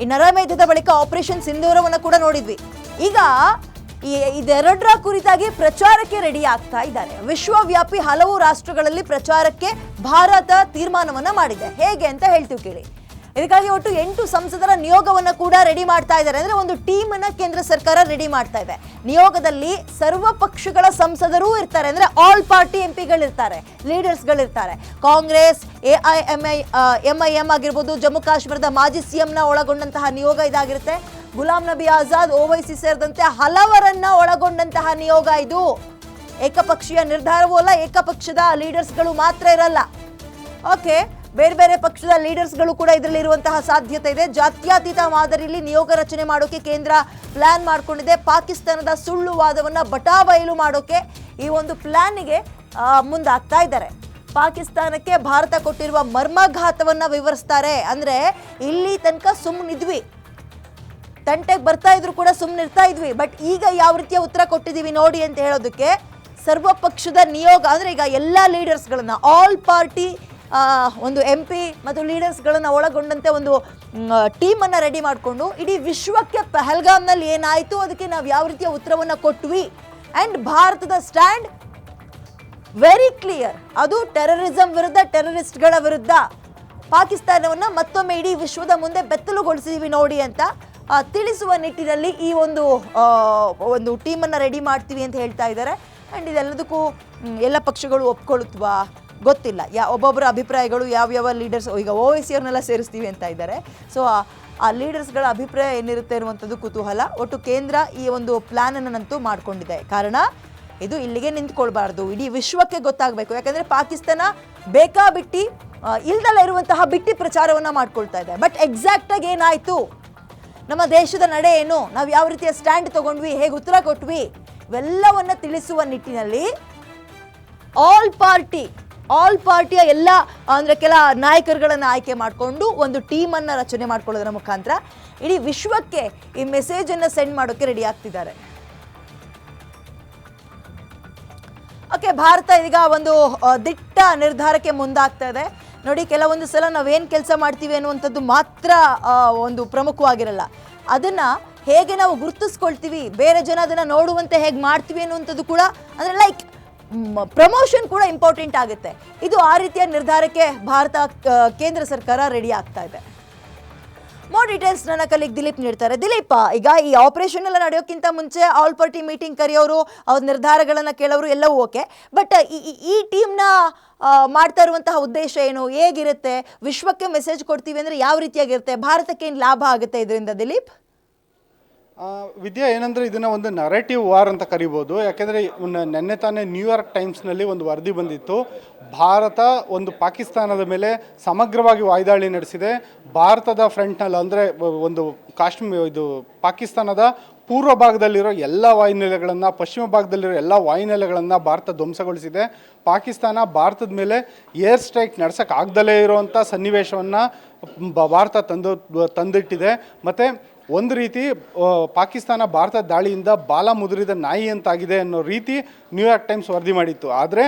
ಈ ನರಮೇಧದ ಬಳಿಕ ಆಪರೇಷನ್ ಸಿಂಧೂರವನ್ನು ಕೂಡ ನೋಡಿದ್ವಿ. ಈಗ ಇದೆರಡರ ಕುರಿತಾಗಿ ಪ್ರಚಾರಕ್ಕೆ ರೆಡಿ ಆಗ್ತಾ ಇದ್ದಾರೆ. ವಿಶ್ವವ್ಯಾಪಿ ಹಲವು ರಾಷ್ಟ್ರಗಳಲ್ಲಿ ಪ್ರಚಾರಕ್ಕೆ ಭಾರತ ತೀರ್ಮಾನವನ್ನ ಮಾಡಿದೆ. ಹೇಗೆ ಅಂತ ಹೇಳ್ತೀವಿ ಕೇಳಿ. ಇದಕ್ಕಾಗಿ ಒಟ್ಟು 8 ಸಂಸದರ ನಿಯೋಗವನ್ನ ಕೂಡ ರೆಡಿ ಮಾಡ್ತಾ ಇದ್ದಾರೆ. ಅಂದ್ರೆ ಒಂದು ಟೀಮ್ ಅನ್ನ ಕೇಂದ್ರ ಸರ್ಕಾರ ರೆಡಿ ಮಾಡ್ತಾ ಇದೆ. ನಿಯೋಗದಲ್ಲಿ ಸರ್ವ ಪಕ್ಷಗಳ ಸಂಸದರು ಇರ್ತಾರೆ. ಅಂದ್ರೆ ಆಲ್ ಪಾರ್ಟಿ ಎಂಪಿಗಳಿರ್ತಾರೆ, ಲೀಡರ್ಸ್ಗಳಿರ್ತಾರೆ. ಕಾಂಗ್ರೆಸ್, MIM ಆಗಿರ್ಬೋದು, ಜಮ್ಮು ಕಾಶ್ಮೀರದ ಮಾಜಿ CM ನ ಒಳಗೊಂಡಂತಹ ನಿಯೋಗ ಇದಾಗಿರುತ್ತೆ. ಗುಲಾಂ ನಬಿ ಆಜಾದ್, OWೈಸಿ ಸೇರಿದಂತೆ ಹಲವರನ್ನ ಒಳಗೊಂಡಂತಹ ನಿಯೋಗ ಇದು. ಏಕಪಕ್ಷೀಯ ನಿರ್ಧಾರವೂ ಅಲ್ಲ, ಏಕಪಕ್ಷದ ಲೀಡರ್ಸ್ಗಳು ಮಾತ್ರ ಇರಲ್ಲ. ಓಕೆ, ಬೇರೆ ಬೇರೆ ಪಕ್ಷದ ಲೀಡರ್ಸ್ಗಳು ಕೂಡ ಇದರಲ್ಲಿ ಇರುವಂತಹ ಸಾಧ್ಯತೆ ಇದೆ. ಜಾತ್ಯತೀತ ಮಾದರಿಯಲ್ಲಿ ನಿಯೋಗ ರಚನೆ ಮಾಡೋಕೆ ಕೇಂದ್ರ ಪ್ಲಾನ್ ಮಾಡಿಕೊಂಡಿದೆ. ಪಾಕಿಸ್ತಾನದ ಸುಳ್ಳು ವಾದವನ್ನ ಬಟಾಬಯಲು ಮಾಡೋಕೆ ಈ ಒಂದು ಪ್ಲಾನ್ಗೆ ಮುಂದಾಗ್ತಾ ಇದ್ದಾರೆ. ಪಾಕಿಸ್ತಾನಕ್ಕೆ ಭಾರತ ಕೊಟ್ಟಿರುವ ಮರ್ಮಾಘಾತವನ್ನ ವಿವರಿಸ್ತಾರೆ. ಅಂದ್ರೆ ಇಲ್ಲಿ ತನಕ ಸುಮ್ಮನಿದ್ವಿ, ತಂಟೆಗೆ ಬರ್ತಾ ಇದ್ರು ಕೂಡ ಸುಮ್ಮನಿರ್ತಾ ಇದ್ವಿ, ಬಟ್ ಈಗ ಯಾವ ರೀತಿಯ ಉತ್ತರ ಕೊಟ್ಟಿದ್ದೀವಿ ನೋಡಿ ಅಂತ ಹೇಳೋದಕ್ಕೆ ಸರ್ವ ಪಕ್ಷದ ನಿಯೋಗ ಅಂದ್ರೆ ಈಗ ಎಲ್ಲ ಲೀಡರ್ಸ್ಗಳನ್ನ, ಆಲ್ ಪಾರ್ಟಿ ಒಂದು MP ಮತ್ತು ಲೀಡರ್ಸ್ಗಳನ್ನು ಒಳಗೊಂಡಂತೆ ಒಂದು ಟೀಮನ್ನು ರೆಡಿ ಮಾಡಿಕೊಂಡು ಇಡೀ ವಿಶ್ವಕ್ಕೆ ಪಹಲ್ಗಾಮ್ನಲ್ಲಿ ಏನಾಯಿತು ಅದಕ್ಕೆ ನಾವು ಯಾವ ರೀತಿಯ ಉತ್ತರವನ್ನು ಕೊಟ್ವಿ. ಆ್ಯಂಡ್ ಭಾರತದ ಸ್ಟ್ಯಾಂಡ್ ವೆರಿ ಕ್ಲಿಯರ್, ಅದು ಟೆರರಿಸಂ ವಿರುದ್ಧ, ಟೆರರಿಸ್ಟ್ಗಳ ವಿರುದ್ಧ. ಪಾಕಿಸ್ತಾನವನ್ನು ಮತ್ತೊಮ್ಮೆ ಇಡೀ ವಿಶ್ವದ ಮುಂದೆ ಬೆತ್ತಲುಗೊಳಿಸಿದೀವಿ ನೋಡಿ ಅಂತ ತಿಳಿಸುವ ನಿಟ್ಟಿನಲ್ಲಿ ಈ ಒಂದು ಟೀಮನ್ನು ರೆಡಿ ಮಾಡ್ತೀವಿ ಅಂತ ಹೇಳ್ತಾ ಇದ್ದಾರೆ. ಆ್ಯಂಡ್ ಇದೆಲ್ಲದಕ್ಕೂ ಎಲ್ಲ ಪಕ್ಷಗಳು ಒಪ್ಕೊಳ್ಳುತ್ವಾ ಗೊತ್ತಿಲ್ಲ. ಒಬ್ಬೊಬ್ಬರ ಅಭಿಪ್ರಾಯಗಳು ಯಾವ್ಯಾವ ಲೀಡರ್ಸ್, ಈಗ OWೈಸಿ ಅವ್ರನ್ನೆಲ್ಲ ಸೇರಿಸ್ತೀವಿ ಅಂತ ಇದ್ದಾರೆ. ಸೊ ಆ ಲೀಡರ್ಸ್ಗಳ ಅಭಿಪ್ರಾಯ ಏನಿರುತ್ತೆ ಅನ್ನುವಂಥದ್ದು ಕುತೂಹಲ. ಒಟ್ಟು ಕೇಂದ್ರ ಈ ಒಂದು ಪ್ಲಾನನ್ನಂತೂ ಮಾಡಿಕೊಂಡಿದೆ. ಕಾರಣ ಇದು ಇಲ್ಲಿಗೆ ನಿಂತ್ಕೊಳ್ಬಾರ್ದು, ಇಡೀ ವಿಶ್ವಕ್ಕೆ ಗೊತ್ತಾಗಬೇಕು. ಯಾಕಂದರೆ ಪಾಕಿಸ್ತಾನ ಬೇಕಾಬಿಟ್ಟಿ ಇಲ್ದಲ್ಲ ಇರುವಂತಹ ಬಿಟ್ಟಿ ಪ್ರಚಾರವನ್ನು ಮಾಡ್ಕೊಳ್ತಾ ಇದೆ. ಬಟ್ ಎಕ್ಸಾಕ್ಟಾಗಿ ಏನಾಯಿತು, ನಮ್ಮ ದೇಶದ ನಡೆ ಏನು, ನಾವು ಯಾವ ರೀತಿಯ ಸ್ಟ್ಯಾಂಡ್ ತಗೊಂಡ್ವಿ, ಹೇಗೆ ಉತ್ತರ ಕೊಟ್ವಿ, ಇವೆಲ್ಲವನ್ನು ತಿಳಿಸುವ ನಿಟ್ಟಿನಲ್ಲಿ ಆಲ್ ಪಾರ್ಟಿಯ ಎಲ್ಲ ಅಂದರೆ ಕೆಲ ನಾಯಕರುಗಳನ್ನು ಆಯ್ಕೆ ಮಾಡಿಕೊಂಡು ಒಂದು ಟೀಮನ್ನು ರಚನೆ ಮಾಡ್ಕೊಳ್ಳೋದ್ರ ಮುಖಾಂತರ ಇಡೀ ವಿಶ್ವಕ್ಕೆ ಈ ಮೆಸೇಜನ್ನು ಸೆಂಡ್ ಮಾಡೋಕ್ಕೆ ರೆಡಿ ಆಗ್ತಿದ್ದಾರೆ. ಓಕೆ, ಭಾರತ ಈಗ ಒಂದು ದಿಟ್ಟ ನಿರ್ಧಾರಕ್ಕೆ ಮುಂದಾಗ್ತಾ ಇದೆ. ನೋಡಿ, ಕೆಲವೊಂದು ಸಲ ನಾವೇನು ಕೆಲಸ ಮಾಡ್ತೀವಿ ಅನ್ನುವಂಥದ್ದು ಮಾತ್ರ ಒಂದು ಪ್ರಮುಖವಾಗಿರಲ್ಲ, ಅದನ್ನು ಹೇಗೆ ನಾವು ಗುರುತಿಸ್ಕೊಳ್ತೀವಿ, ಬೇರೆ ಜನ ಅದನ್ನು ನೋಡುವಂತೆ ಹೇಗೆ ಮಾಡ್ತೀವಿ ಅನ್ನುವಂಥದ್ದು ಕೂಡ, ಅಂದರೆ ಲೈಕ್ ಪ್ರಮೋಷನ್ ಕೂಡ ಇಂಪಾರ್ಟೆಂಟ್ ಆಗುತ್ತೆ. ಇದು ಆ ರೀತಿಯ ನಿರ್ಧಾರಕ್ಕೆ ಭಾರತ ಕೇಂದ್ರ ಸರ್ಕಾರ ರೆಡಿ ಆಗ್ತಾ ಇದೆ. ಮೋರ್ ಡೀಟೇಲ್ಸ್ ನನ್ನ ಕಲಿಗ್ ದಿಲೀಪ್ ನೀಡ್ತಾರೆ. ದಿಲೀಪ್, ಈಗ ಈ ಆಪರೇಷನ್ ಎಲ್ಲ ನಡೆಯೋಕ್ಕಿಂತ ಮುಂಚೆ ಆಲ್ ಪಾರ್ಟಿ ಮೀಟಿಂಗ್ ಕರೆಯೋರು, ಅವ್ರ ನಿರ್ಧಾರಗಳನ್ನು ಕೇಳೋರು ಎಲ್ಲವೂ ಓಕೆ, ಬಟ್ ಈ ಟೀಮ್ನ ಮಾಡ್ತಾ ಇರುವಂತಹ ಉದ್ದೇಶ ಏನು, ಹೇಗಿರುತ್ತೆ, ವಿಶ್ವಕ್ಕೆ ಮೆಸೇಜ್ ಕೊಡ್ತೀವಿ ಅಂದರೆ ಯಾವ ರೀತಿಯಾಗಿರುತ್ತೆ, ಭಾರತಕ್ಕೆ ಏನು ಲಾಭ ಆಗುತ್ತೆ ಇದರಿಂದ ದಿಲೀಪ್? ವಿದ್ಯಾ, ಏನಂದರೆ ಇದನ್ನು ಒಂದು ನರೇಟಿವ್ ವಾರ್ ಅಂತ ಕರಿಬೋದು. ಯಾಕೆಂದರೆ ನೆನ್ನೆ ತಾನೇ ನ್ಯೂಯಾರ್ಕ್ ಟೈಮ್ಸ್ನಲ್ಲಿ ಒಂದು ವರದಿ ಬಂದಿತ್ತು. ಭಾರತ ಒಂದು ಪಾಕಿಸ್ತಾನದ ಮೇಲೆ ಸಮಗ್ರವಾಗಿ ವಾಯುದಾಳಿ ನಡೆಸಿದೆ. ಭಾರತದ ಫ್ರಂಟ್ನಲ್ಲಿ ಅಂದರೆ ಒಂದು ಪಾಕಿಸ್ತಾನದ ಪೂರ್ವ ಭಾಗದಲ್ಲಿರೋ ಎಲ್ಲ ವಾಯುನೆಲೆಗಳನ್ನು, ಪಶ್ಚಿಮ ಭಾಗದಲ್ಲಿರೋ ಎಲ್ಲ ವಾಯುನೆಲೆಗಳನ್ನು ಭಾರತ ಧ್ವಂಸಗೊಳಿಸಿದೆ. ಪಾಕಿಸ್ತಾನ ಭಾರತದ ಮೇಲೆ ಏರ್ ಸ್ಟ್ರೈಕ್ ನಡೆಸೋಕ್ಕಾಗ್ದಲೇ ಇರೋವಂಥ ಸನ್ನಿವೇಶವನ್ನು ಭಾರತ ತಂದಿಟ್ಟಿದೆ. ಮತ್ತು ಒಂದು ರೀತಿ ಪಾಕಿಸ್ತಾನ ಭಾರತದ ದಾಳಿಯಿಂದ ಬಾಲ ಮುದುರಿದ ನಾಯಿ ಅಂತಾಗಿದೆ ಅನ್ನೋ ರೀತಿ ನ್ಯೂಯಾರ್ಕ್ ಟೈಮ್ಸ್ ವರದಿ ಮಾಡಿತ್ತು. ಆದರೆ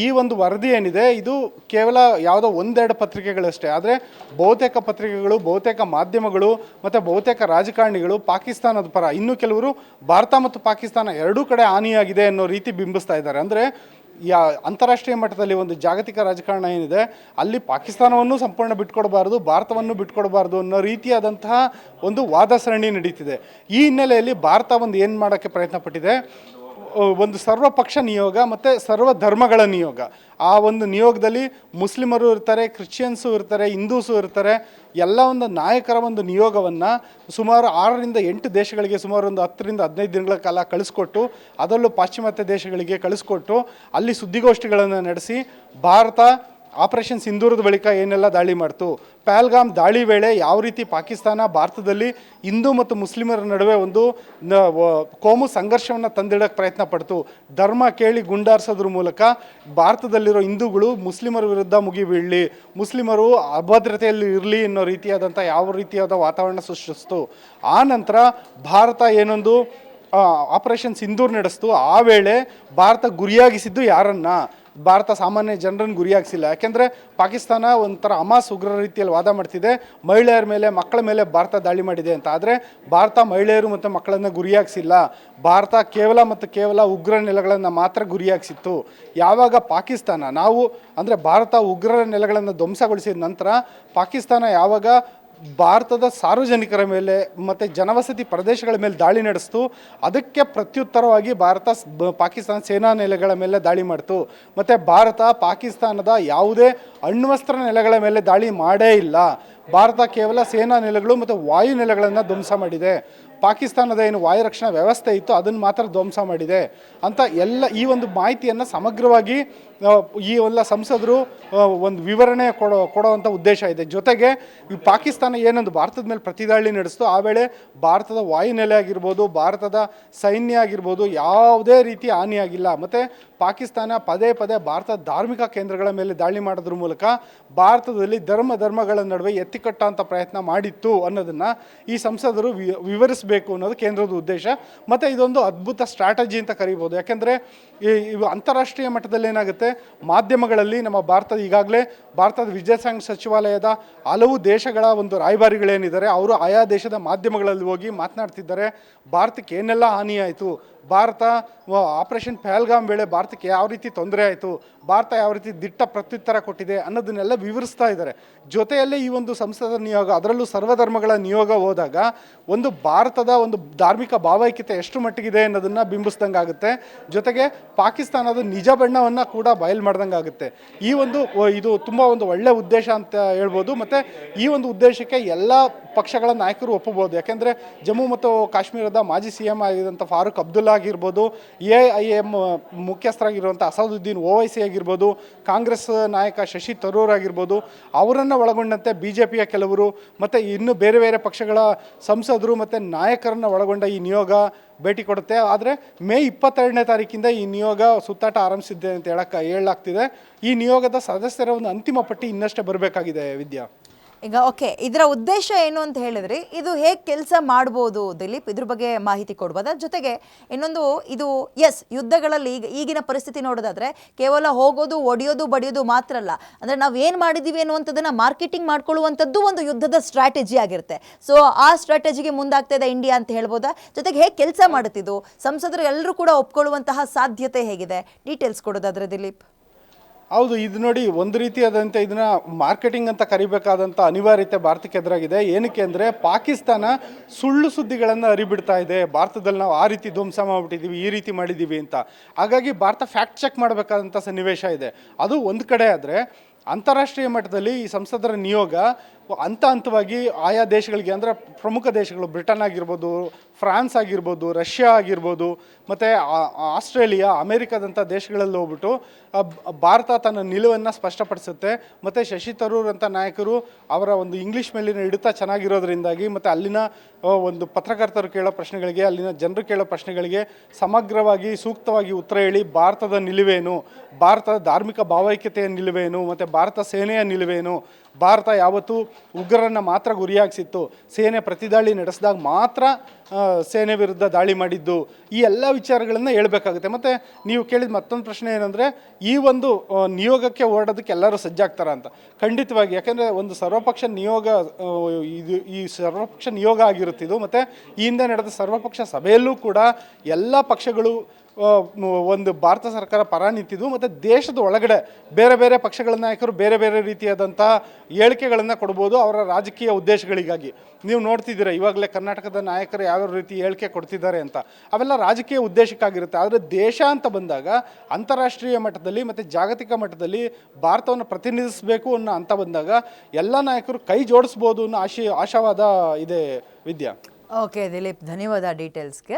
ಈ ಒಂದು ವರದಿ ಏನಿದೆ, ಇದು ಕೇವಲ ಯಾವುದೋ ಒಂದೆರಡು ಪತ್ರಿಕೆಗಳಷ್ಟೇ. ಆದರೆ ಬಹುತೇಕ ಪತ್ರಿಕೆಗಳು, ಬಹುತೇಕ ಮಾಧ್ಯಮಗಳು ಮತ್ತು ಬಹುತೇಕ ರಾಜಕಾರಣಿಗಳು ಪಾಕಿಸ್ತಾನದ ಪರ, ಇನ್ನು ಕೆಲವರು ಭಾರತ ಮತ್ತು ಪಾಕಿಸ್ತಾನ ಎರಡೂ ಕಡೆ ಹಾನಿಯಾಗಿದೆ ಅನ್ನೋ ರೀತಿ ಬಿಂಬಿಸ್ತಾ ಇದ್ದಾರೆ. ಅಂದರೆ ಅಂತಾರಾಷ್ಟ್ರೀಯ ಮಟ್ಟದಲ್ಲಿ ಒಂದು ಜಾಗತಿಕ ರಾಜಕಾರಣ ಏನಿದೆ, ಅಲ್ಲಿ ಪಾಕಿಸ್ತಾನವನ್ನು ಸಂಪೂರ್ಣ ಬಿಟ್ಕೊಡಬಾರ್ದು, ಭಾರತವನ್ನು ಬಿಟ್ಕೊಡಬಾರ್ದು ಅನ್ನೋ ರೀತಿಯಾದಂತಹ ಒಂದು ವಾದ ಸರಣಿ ನಡೀತಿದೆ. ಈ ಹಿನ್ನೆಲೆಯಲ್ಲಿ ಭಾರತ ಒಂದು ಏನು ಮಾಡೋಕ್ಕೆ ಪ್ರಯತ್ನ ಪಟ್ಟಿದೆ, ಒಂದು ಸರ್ವಪಕ್ಷ ನಿಯೋಗ ಮತ್ತು ಸರ್ವ ಧರ್ಮಗಳ ನಿಯೋಗ. ಆ ಒಂದು ನಿಯೋಗದಲ್ಲಿ ಮುಸ್ಲಿಮರು ಇರ್ತಾರೆ, ಕ್ರಿಶ್ಚಿಯನ್ಸು ಇರ್ತಾರೆ, ಹಿಂದೂಸು ಇರ್ತಾರೆ. ಎಲ್ಲ ಒಂದು ನಾಯಕರ ಒಂದು ನಿಯೋಗವನ್ನು ಸುಮಾರು 6ರಿಂದ 8 ದೇಶಗಳಿಗೆ ಸುಮಾರು ಒಂದು 10ರಿಂದ 15 ದಿನಗಳ ಕಾಲ ಕಳಿಸ್ಕೊಟ್ಟು, ಅದರಲ್ಲೂ ಪಾಶ್ಚಿಮಾತ್ಯ ದೇಶಗಳಿಗೆ ಕಳಿಸ್ಕೊಟ್ಟು ಅಲ್ಲಿ ಸುದ್ದಿಗೋಷ್ಠಿಗಳನ್ನು ನಡೆಸಿ ಭಾರತ ಆಪರೇಷನ್ ಸಿಂಧೂರದ ಬಳಿಕ ಏನೆಲ್ಲ ದಾಳಿ ಮಾಡ್ತು, ಪಹಲ್ಗಾಮ್ ದಾಳಿ ವೇಳೆ ಯಾವ ರೀತಿ ಪಾಕಿಸ್ತಾನ ಭಾರತದಲ್ಲಿ ಹಿಂದೂ ಮತ್ತು ಮುಸ್ಲಿಮರ ನಡುವೆ ಒಂದು ಕೋಮು ಸಂಘರ್ಷವನ್ನು ತಂದಿಡೋಕ್ಕೆ ಪ್ರಯತ್ನ ಪಡ್ತು, ಧರ್ಮ ಕೇಳಿ ಗುಂಡಾರಿಸೋದ್ರ ಮೂಲಕ ಭಾರತದಲ್ಲಿರೋ ಹಿಂದೂಗಳು ಮುಸ್ಲಿಮರ ವಿರುದ್ಧ ಮುಗಿಬೀಳಲಿ, ಮುಸ್ಲಿಮರು ಅಭದ್ರತೆಯಲ್ಲಿ ಇರಲಿ ಅನ್ನೋ ರೀತಿಯಾದಂಥ ಯಾವ ರೀತಿಯಾದ ವಾತಾವರಣ ಸೃಷ್ಟಿಸ್ತು. ಆ ನಂತರ ಭಾರತ ಏನೊಂದು ಆಪರೇಷನ್ ಸಿಂಧೂರ್ ನಡೆಸ್ತು. ಆ ವೇಳೆ ಭಾರತ ಗುರಿಯಾಗಿಸಿದ್ದು ಯಾರನ್ನ, ಭಾರತ ಸಾಮಾನ್ಯ ಜನರನ್ನು ಗುರಿಯಾಗಿಸಿಲ್ಲ. ಯಾಕೆಂದರೆ ಪಾಕಿಸ್ತಾನ ಒಂಥರ ಹಮಾಸ್ ಉಗ್ರ ರೀತಿಯಲ್ಲಿ ವಾದ ಮಾಡ್ತಿದೆ, ಮಹಿಳೆಯರ ಮೇಲೆ ಮಕ್ಕಳ ಮೇಲೆ ಭಾರತ ದಾಳಿ ಮಾಡಿದೆ ಅಂತ. ಆದರೆ ಭಾರತ ಮಹಿಳೆಯರು ಮತ್ತು ಮಕ್ಕಳನ್ನು ಗುರಿಯಾಗಿಸಿಲ್ಲ. ಭಾರತ ಕೇವಲ ಉಗ್ರ ನೆಲೆಗಳನ್ನು ಮಾತ್ರ ಗುರಿಯಾಗಿಸಿತ್ತು. ಯಾವಾಗ ಪಾಕಿಸ್ತಾನ ಅಂದರೆ ಭಾರತ ಉಗ್ರರ ನೆಲೆಗಳನ್ನು ಧ್ವಂಸಗೊಳಿಸಿದ ನಂತರ ಪಾಕಿಸ್ತಾನ ಯಾವಾಗ ಭಾರತದ ಸಾರ್ವಜನಿಕರ ಮೇಲೆ ಮತ್ತು ಜನವಸತಿ ಪ್ರದೇಶಗಳ ಮೇಲೆ ದಾಳಿ ನಡೆಸ್ತು, ಅದಕ್ಕೆ ಪ್ರತ್ಯುತ್ತರವಾಗಿ ಪಾಕಿಸ್ತಾನ ಸೇನಾ ನೆಲೆಗಳ ಮೇಲೆ ದಾಳಿ ಮಾಡ್ತು. ಮತ್ತು ಭಾರತ ಪಾಕಿಸ್ತಾನದ ಯಾವುದೇ ಅಣ್ವಸ್ತ್ರ ನೆಲೆಗಳ ಮೇಲೆ ದಾಳಿ ಮಾಡೇ ಇಲ್ಲ. ಭಾರತ ಕೇವಲ ಸೇನಾ ನೆಲೆಗಳು ಮತ್ತು ವಾಯು ನೆಲೆಗಳನ್ನು ಧ್ವಂಸ ಮಾಡಿದೆ. ಪಾಕಿಸ್ತಾನದ ಏನು ವಾಯು ರಕ್ಷಣಾ ವ್ಯವಸ್ಥೆ ಇತ್ತು ಅದನ್ನು ಮಾತ್ರ ಧ್ವಂಸ ಮಾಡಿದೆ ಅಂತ ಈ ಒಂದು ಮಾಹಿತಿಯನ್ನು ಸಮಗ್ರವಾಗಿ ಈ ಎಲ್ಲ ಸಂಸದರು ಒಂದು ವಿವರಣೆ ಕೊಡುವಂಥ ಉದ್ದೇಶ ಇದೆ. ಜೊತೆಗೆ ಈ ಪಾಕಿಸ್ತಾನ ಏನೊಂದು ಭಾರತದ ಮೇಲೆ ಪ್ರತಿದಾಳಿ ನಡೆಸ್ತು, ಆ ವೇಳೆ ಭಾರತದ ವಾಯುನೆಲೆ ಆಗಿರ್ಬೋದು, ಭಾರತದ ಸೈನ್ಯ ಆಗಿರ್ಬೋದು, ಯಾವುದೇ ರೀತಿ ಹಾನಿಯಾಗಿಲ್ಲ. ಮತ್ತು ಪಾಕಿಸ್ತಾನ ಪದೇ ಭಾರತದ ಧಾರ್ಮಿಕ ಕೇಂದ್ರಗಳ ಮೇಲೆ ದಾಳಿ ಮಾಡೋದ್ರ ಮೂಲಕ ಭಾರತದಲ್ಲಿ ಧರ್ಮಗಳ ನಡುವೆ ಎತ್ತಿಕಟ್ಟುವಂಥ ಪ್ರಯತ್ನ ಮಾಡಿತ್ತು ಅನ್ನೋದನ್ನು ಈ ಸಂಸದರು ವಿವರಿಸಬೇಕು ಅನ್ನೋದು ಕೇಂದ್ರದ ಉದ್ದೇಶ. ಮತ್ತು ಇದೊಂದು ಅದ್ಭುತ ಸ್ಟ್ರಾಟಜಿ ಅಂತ ಕರಿಬೋದು. ಯಾಕೆಂದರೆ ಇವು ಅಂತಾರಾಷ್ಟ್ರೀಯ ಮಟ್ಟದಲ್ಲಿ ಏನಾಗುತ್ತೆ, ಮಾಧ್ಯಮಗಳಲ್ಲಿ ನಮ್ಮ ಈಗಾಗಲೇ ಭಾರತದ ವಿದೇಶಾಂಗ ಸಚಿವಾಲಯದ ಹಲವು ದೇಶಗಳ ಒಂದು ರಾಯಭಾರಿಗಳೇನಿದ್ದಾರೆ ಅವರು ಆಯಾ ದೇಶದ ಮಾಧ್ಯಮಗಳಲ್ಲಿ ಹೋಗಿ ಮಾತನಾಡ್ತಿದ್ದಾರೆ. ಭಾರತಕ್ಕೆ ಏನೆಲ್ಲ ಹಾನಿಯಾಯಿತು, ಭಾರತ ಆಪರೇಷನ್ ಪಹಲ್ಗಾಮ್ ವೇಳೆ ಭಾರತಕ್ಕೆ ಯಾವ ರೀತಿ ತೊಂದರೆ ಆಯಿತು, ಭಾರತ ಯಾವ ರೀತಿ ದಿಟ್ಟ ಪ್ರತ್ಯುತ್ತರ ಕೊಟ್ಟಿದೆ ಅನ್ನೋದನ್ನೆಲ್ಲ ವಿವರಿಸ್ತಾ ಇದ್ದಾರೆ. ಜೊತೆಯಲ್ಲೇ ಈ ಒಂದು ಸಂಸದರ ನಿಯೋಗ, ಅದರಲ್ಲೂ ಸರ್ವಧರ್ಮಗಳ ನಿಯೋಗ ಹೋದಾಗ ಒಂದು ಭಾರತದ ಒಂದು ಧಾರ್ಮಿಕ ಭಾವೈಕ್ಯತೆ ಎಷ್ಟು ಮಟ್ಟಿಗಿದೆ ಅನ್ನೋದನ್ನು ಬಿಂಬಿಸ್ದಂಗೆ ಆಗುತ್ತೆ. ಜೊತೆಗೆ ಪಾಕಿಸ್ತಾನದ ನಿಜ ಬಣ್ಣವನ್ನು ಕೂಡ ಬಯಲು ಮಾಡ್ದಂಗೆ ಆಗುತ್ತೆ. ಇದು ತುಂಬ ಒಂದು ಒಳ್ಳೆಯ ಉದ್ದೇಶ ಅಂತ ಹೇಳ್ಬೋದು. ಮತ್ತು ಈ ಒಂದು ಉದ್ದೇಶಕ್ಕೆ ಎಲ್ಲ ಪಕ್ಷಗಳ ನಾಯಕರು ಒಪ್ಪಬಹುದು. ಯಾಕೆಂದರೆ ಜಮ್ಮು ಮತ್ತು ಕಾಶ್ಮೀರದ ಮಾಜಿ CM ಆಗಿರುವಂಥ ಫಾರೂಕ್ ಅಬ್ದುಲ್ಲಾ ಆಗಿರ್ಬೋದು, AIM ಮುಖ್ಯಸ್ಥರಾಗಿರುವಂಥ ಅಸಾದುದ್ದೀನ್ OIC ಆಗಿರ್ಬೋದು, ಕಾಂಗ್ರೆಸ್ ನಾಯಕ ಶಶಿ ತರೂರ್ ಆಗಿರ್ಬೋದು, ಅವರನ್ನು ಒಳಗೊಂಡಂತೆ BJPಯ ಕೆಲವರು ಮತ್ತು ಇನ್ನು ಬೇರೆ ಪಕ್ಷಗಳ ಸಂಸದರು ಮತ್ತು ನಾಯಕರನ್ನು ಒಳಗೊಂಡ ಈ ನಿಯೋಗ ಭೇಟಿ ಕೊಡುತ್ತೆ. ಆದರೆ ಮೇ 22ನೇ ತಾರೀಕಿಂದ ಈ ನಿಯೋಗ ಸುತ್ತಾಟ ಆರಂಭಿಸಿದೆ ಅಂತ ಹೇಳಲಾಗ್ತಿದೆ. ಈ ನಿಯೋಗದ ಸದಸ್ಯರ ಒಂದು ಅಂತಿಮ ಪಟ್ಟಿ ಇನ್ನಷ್ಟೇ ಬರಬೇಕಾಗಿದೆ ವಿದ್ಯಾ. ಈಗ ಓಕೆ, ಇದರ ಉದ್ದೇಶ ಏನು ಅಂತ ಹೇಳಿದ್ರೆ ಇದು ಹೇಗೆ ಕೆಲಸ ಮಾಡ್ಬೋದು ದಿಲೀಪ್, ಇದ್ರ ಬಗ್ಗೆ ಮಾಹಿತಿ ಕೊಡ್ಬೋದಾ? ಜೊತೆಗೆ ಇನ್ನೊಂದು, ಇದು ಯುದ್ಧಗಳಲ್ಲಿ ಈಗಿನ ಪರಿಸ್ಥಿತಿ ನೋಡೋದಾದ್ರೆ ಕೇವಲ ಹೋಗೋದು, ಒಡೆಯೋದು, ಬಡಿಯೋದು ಮಾತ್ರ ಅಲ್ಲ, ಅಂದರೆ ನಾವು ಏನು ಮಾಡಿದ್ದೀವಿ ಅನ್ನುವಂಥದ್ದನ್ನು ಮಾರ್ಕೆಟಿಂಗ್ ಮಾಡ್ಕೊಳ್ಳುವಂಥದ್ದು ಒಂದು ಯುದ್ಧದ ಸ್ಟ್ರಾಟಜಿ ಆಗಿರುತ್ತೆ. ಸೊ ಆ ಸ್ಟ್ರಾಟಜಿಗೆ ಮುಂದಾಗ್ತಾ ಇದೆ ಇಂಡಿಯಾ ಅಂತ ಹೇಳ್ಬೋದಾ? ಜೊತೆಗೆ ಹೇಗೆ ಕೆಲಸ ಮಾಡುತ್ತಿದ್ದು, ಸಂಸದರು ಎಲ್ಲರೂ ಕೂಡ ಒಪ್ಕೊಳ್ಳುವಂತಹ ಸಾಧ್ಯತೆ ಹೇಗಿದೆ, ಡೀಟೇಲ್ಸ್ ಕೊಡೋದಾದ್ರೆ ದಿಲೀಪ್. ಹೌದು, ಇದು ನೋಡಿ, ಒಂದು ರೀತಿಯಾದಂಥ ಇದನ್ನು ಮಾರ್ಕೆಟಿಂಗ್ ಅಂತ ಕರಿಬೇಕಾದಂಥ ಅನಿವಾರ್ಯತೆ ಭಾರತಕ್ಕೆ ಎದುರಾಗಿದೆ. ಏನಕ್ಕೆ ಅಂದರೆ ಪಾಕಿಸ್ತಾನ ಸುಳ್ಳು ಸುದ್ದಿಗಳನ್ನು ಹರಿಬಿಡ್ತಾ ಇದೆ, ಭಾರತದಲ್ಲಿ ನಾವು ಆ ರೀತಿ ಧ್ವಂಸ ಮಾಡಿಬಿಟ್ಟಿದ್ದೀವಿ, ಈ ರೀತಿ ಮಾಡಿದ್ದೀವಿ ಅಂತ. ಹಾಗಾಗಿ ಭಾರತ ಫ್ಯಾಕ್ಟ್ ಚೆಕ್ ಮಾಡಬೇಕಾದಂಥ ಸನ್ನಿವೇಶ ಇದೆ. ಅದು ಒಂದು ಕಡೆ. ಆದರೆ ಅಂತಾರಾಷ್ಟ್ರೀಯ ಮಟ್ಟದಲ್ಲಿ ಈ ಸಂಸದರ ನಿಯೋಗ ಹಂತವಾಗಿ ಆಯಾ ದೇಶಗಳಿಗೆ, ಅಂದರೆ ಪ್ರಮುಖ ದೇಶಗಳು ಬ್ರಿಟನ್ ಆಗಿರ್ಬೋದು, ಫ್ರಾನ್ಸ್ ಆಗಿರ್ಬೋದು, ರಷ್ಯಾ ಆಗಿರ್ಬೋದು, ಮತ್ತು ಆಸ್ಟ್ರೇಲಿಯಾ, ಅಮೇರಿಕಾದಂಥ ದೇಶಗಳಲ್ಲಿ ಹೋಗ್ಬಿಟ್ಟು ಭಾರತ ತನ್ನ ನಿಲುವನ್ನು ಸ್ಪಷ್ಟಪಡಿಸುತ್ತೆ. ಮತ್ತು ಶಶಿ ತರೂರ್ ಅಂತ ನಾಯಕರು ಅವರ ಒಂದು ಇಂಗ್ಲೀಷ್ ಮೇಲಿನ ಹಿಡಿತ ಚೆನ್ನಾಗಿರೋದ್ರಿಂದಾಗಿ ಮತ್ತು ಅಲ್ಲಿನ ಒಂದು ಪತ್ರಕರ್ತರು ಕೇಳೋ ಪ್ರಶ್ನೆಗಳಿಗೆ, ಅಲ್ಲಿನ ಜನರು ಕೇಳೋ ಪ್ರಶ್ನೆಗಳಿಗೆ ಸಮಗ್ರವಾಗಿ ಸೂಕ್ತವಾಗಿ ಉತ್ತರ ಹೇಳಿ ಭಾರತದ ನಿಲುವೇನು, ಭಾರತದ ಧಾರ್ಮಿಕ ಭಾವೈಕ್ಯತೆಯ ನಿಲುವೇನು, ಮತ್ತು ಭಾರತ ಸೇನೆಯ ನಿಲುವೇನು, ಭಾರತ ಯಾವತ್ತೂ ಉಗ್ರರನ್ನು ಮಾತ್ರ ಗುರಿಯಾಗಿಸಿತ್ತು, ಸೇನೆ ಪ್ರತಿದಾಳಿ ನಡೆಸಿದಾಗ ಮಾತ್ರ ಸೇನೆ ವಿರುದ್ಧ ದಾಳಿ ಮಾಡಿದ್ದು, ಈ ಎಲ್ಲ ವಿಚಾರಗಳನ್ನು ಹೇಳ್ಬೇಕಾಗುತ್ತೆ. ಮತ್ತು ನೀವು ಕೇಳಿದ ಮತ್ತೊಂದು ಪ್ರಶ್ನೆ ಏನಂದರೆ, ಈ ಒಂದು ನಿಯೋಗಕ್ಕೆ ಹೊರಡೋದಕ್ಕೆ ಎಲ್ಲರೂ ಸಜ್ಜಾಗ್ತಾರ ಅಂತ. ಖಂಡಿತವಾಗಿ. ಯಾಕೆಂದರೆ ಒಂದು ಸರ್ವಪಕ್ಷ ನಿಯೋಗ, ಈ ಸರ್ವಪಕ್ಷ ನಿಯೋಗ ಆಗಿರುತ್ತಿದ್ದು, ಮತ್ತು ಈ ಹಿಂದೆ ನಡೆದ ಸರ್ವಪಕ್ಷ ಸಭೆಯಲ್ಲೂ ಕೂಡ ಎಲ್ಲ ಪಕ್ಷಗಳು ಒಂದು ಭಾರತ ಸರ್ಕಾರ ಪರ ನಿಂತಿದ್ದು. ಮತ್ತು ದೇಶದ ಒಳಗಡೆ ಬೇರೆ ಪಕ್ಷಗಳ ನಾಯಕರು ಬೇರೆ ರೀತಿಯಾದಂಥ ಹೇಳಿಕೆಗಳನ್ನು ಕೊಡ್ಬೋದು ಅವರ ರಾಜಕೀಯ ಉದ್ದೇಶಗಳಿಗಾಗಿ. ನೀವು ನೋಡ್ತಿದ್ದೀರ ಇವಾಗಲೇ ಕರ್ನಾಟಕದ ನಾಯಕರು ಯಾವ ರೀತಿ ಹೇಳಿಕೆ ಕೊಡ್ತಿದ್ದಾರೆ ಅಂತ, ಅವೆಲ್ಲ ರಾಜಕೀಯ ಉದ್ದೇಶಕ್ಕಾಗಿರುತ್ತೆ. ಆದರೆ ದೇಶ ಅಂತ ಬಂದಾಗ ಅಂತಾರಾಷ್ಟ್ರೀಯ ಮಟ್ಟದಲ್ಲಿ ಮತ್ತು ಜಾಗತಿಕ ಮಟ್ಟದಲ್ಲಿ ಭಾರತವನ್ನು ಪ್ರತಿನಿಧಿಸಬೇಕು ಅಂತ ಬಂದಾಗ ಎಲ್ಲ ನಾಯಕರು ಕೈ ಜೋಡಿಸ್ಬೋದು ಅನ್ನೋ ಆಶಾವಾದ ಇದೆ ವಿದ್ಯಾ. ಓಕೆ ದಿಲೀಪ್, ಧನ್ಯವಾದ ಡೀಟೇಲ್ಸ್ಗೆ.